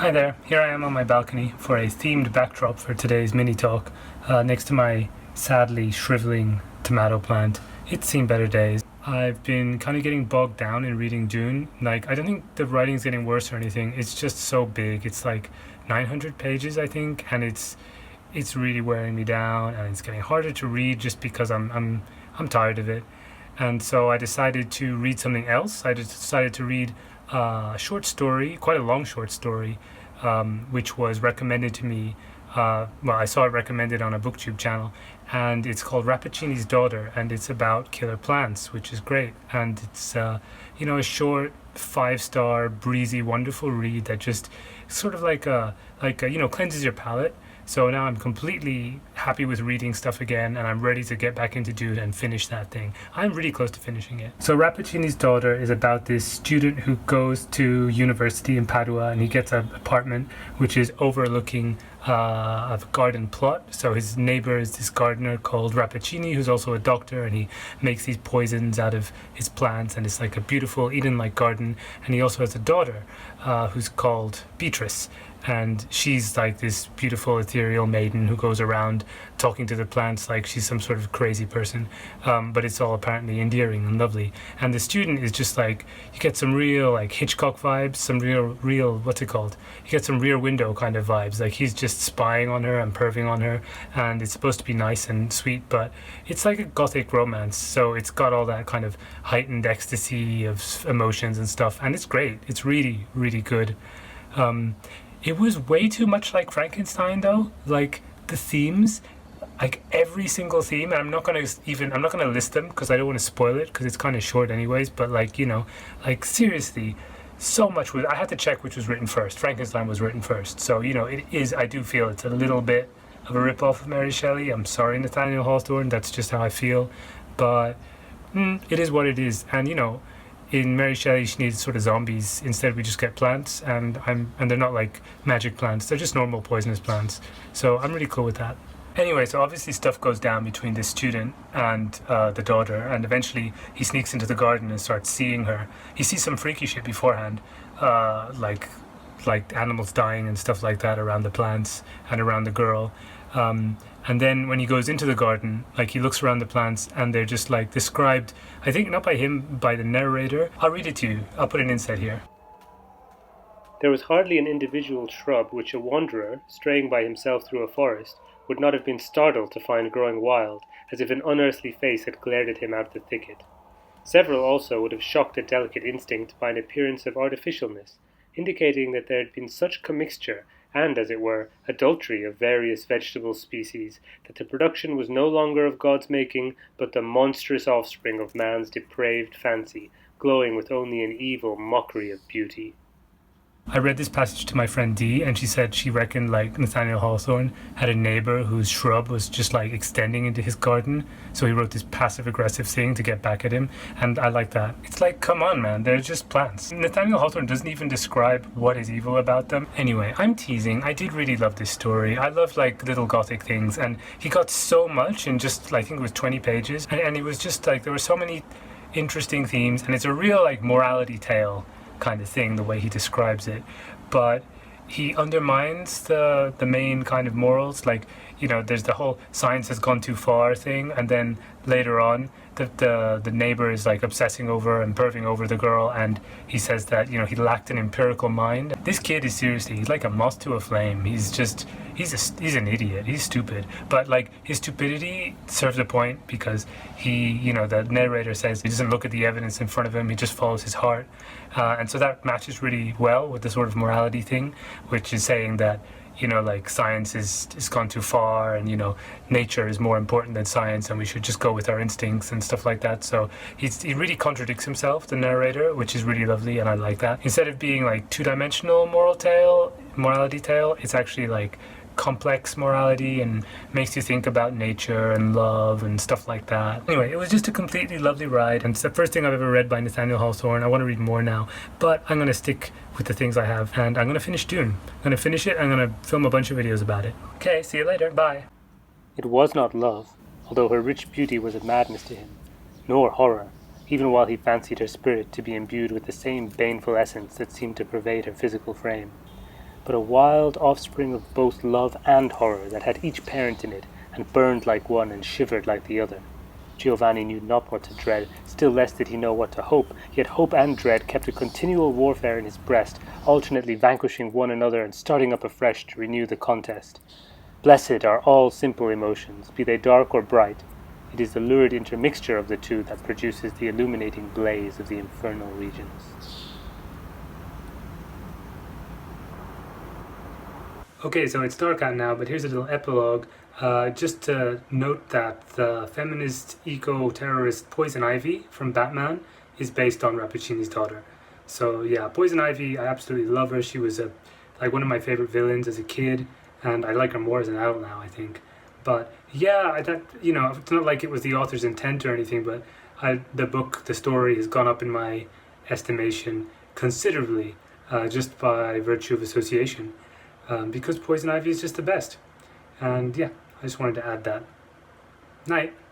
Hi there, here I am on my balcony for a themed backdrop for today's mini talk, next to my sadly shriveling tomato plant. It's seen better days. I've been kind of getting bogged down in reading Dune. Like, I don't think the writing's getting worse or anything. It's just so big. It's like 900 pages, I think, and it's really wearing me down, and it's getting harder to read just because I'm tired of it. And so I decided to read something else. I just decided to read a short story, quite a long short story, which was recommended to me. I saw it recommended on a booktube channel, and it's called Rappaccini's Daughter, and it's about killer plants, which is great. And it's a short 5-star breezy wonderful read that just sort of like a cleanses your palate. So now I'm completely happy with reading stuff again, and I'm ready to get back into Dune and finish that thing. I'm really close to finishing it. So Rappaccini's Daughter is about this student who goes to university in Padua, and he gets an apartment which is overlooking a garden plot. So his neighbor is this gardener called Rappaccini, who's also a doctor, and he makes these poisons out of his plants, and it's like a beautiful Eden-like garden. And he also has a daughter who's called Beatrice. And she's like this beautiful ethereal maiden who goes around talking to the plants like she's some sort of crazy person, but it's all apparently endearing and lovely. And the student is just like, you get some real like Hitchcock vibes, some real what's it called? You get some Rear Window kind of vibes. Like he's just spying on her and perving on her, and it's supposed to be nice and sweet, but it's like a gothic romance. So it's got all that kind of heightened ecstasy of emotions and stuff, and it's great. It's really, really good. It was way too much like Frankenstein, though. Like the themes, like every single theme. And I'm not gonna list them because I don't want to spoil it because it's kind of short, anyways. But like seriously, so much was. I had to check which was written first. Frankenstein was written first, so it is. I do feel it's a little bit of a rip-off of Mary Shelley. I'm sorry, Nathaniel Hawthorne. That's just how I feel, but it is what it is. And in Mary Shelley, she needs sort of zombies. Instead, we just get plants, and they're not like magic plants. They're just normal poisonous plants. So I'm really cool with that. Anyway, so obviously stuff goes down between this student and the daughter, and eventually he sneaks into the garden and starts seeing her. He sees some freaky shit beforehand, like animals dying and stuff like that around the plants and around the girl. And then when he goes into the garden, like he looks around the plants and they're just like described, I think not by him, by the narrator. I'll read it to you. I'll put an inset here. There was hardly an individual shrub which a wanderer, straying by himself through a forest, would not have been startled to find growing wild, as if an unearthly face had glared at him out of the thicket. Several also would have shocked a delicate instinct by an appearance of artificialness, indicating that there had been such commixture and, as it were, adultery of various vegetable species, that the production was no longer of God's making, but the monstrous offspring of man's depraved fancy, glowing with only an evil mockery of beauty. I read this passage to my friend Dee, and she said she reckoned like Nathaniel Hawthorne had a neighbor whose shrub was just like extending into his garden, so he wrote this passive-aggressive thing to get back at him, and I like that. It's like, come on, man, they're just plants. Nathaniel Hawthorne doesn't even describe what is evil about them. Anyway, I'm teasing. I did really love this story. I love like little gothic things, and he got so much in just, I think it was 20 pages, and it was just like, there were so many interesting themes, and it's a real like morality tale kind of thing, the way he describes it, but he undermines the main kind of morals. Like, there's the whole science has gone too far thing, and then later on the neighbor is like obsessing over and perving over the girl, and he says that he lacked an empirical mind. This kid is seriously, he's like a moth to a flame. He's an idiot. He's stupid, but like his stupidity serves a point because he, the narrator says he doesn't look at the evidence in front of him, he just follows his heart, and so that matches really well with the sort of morality thing, which is saying that like science is gone too far, and nature is more important than science, and we should just go with our instincts and stuff like that. So he really contradicts himself, the narrator, which is really lovely, and I like that. Instead of being like two-dimensional morality tale, it's actually like complex morality and makes you think about nature and love and stuff like that. Anyway, it was just a completely lovely ride, and it's the first thing I've ever read by Nathaniel Hawthorne. I want to read more now, but I'm going to stick with the things I have, and I'm going to finish Dune. I'm going to finish it, I'm going to film a bunch of videos about it. Okay, see you later, bye. It was not love, although her rich beauty was a madness to him, nor horror, even while he fancied her spirit to be imbued with the same baneful essence that seemed to pervade her physical frame. but a wild offspring of both love and horror that had each parent in it, and burned like one and shivered like the other. Giovanni knew not what to dread, still less did he know what to hope, yet hope and dread kept a continual warfare in his breast, alternately vanquishing one another and starting up afresh to renew the contest. Blessed are all simple emotions, be they dark or bright. It is the lurid intermixture of the two that produces the illuminating blaze of the infernal regions. Okay, so it's dark out now, but here's a little epilogue. Just to note that the feminist eco-terrorist Poison Ivy from Batman is based on Rappaccini's daughter. So yeah, Poison Ivy, I absolutely love her. She was like one of my favorite villains as a kid, and I like her more as an adult now, I think. But yeah, it's not like it was the author's intent or anything, but the story has gone up in my estimation considerably, just by virtue of association. Because Poison Ivy is just the best. And yeah, I just wanted to add that. Night.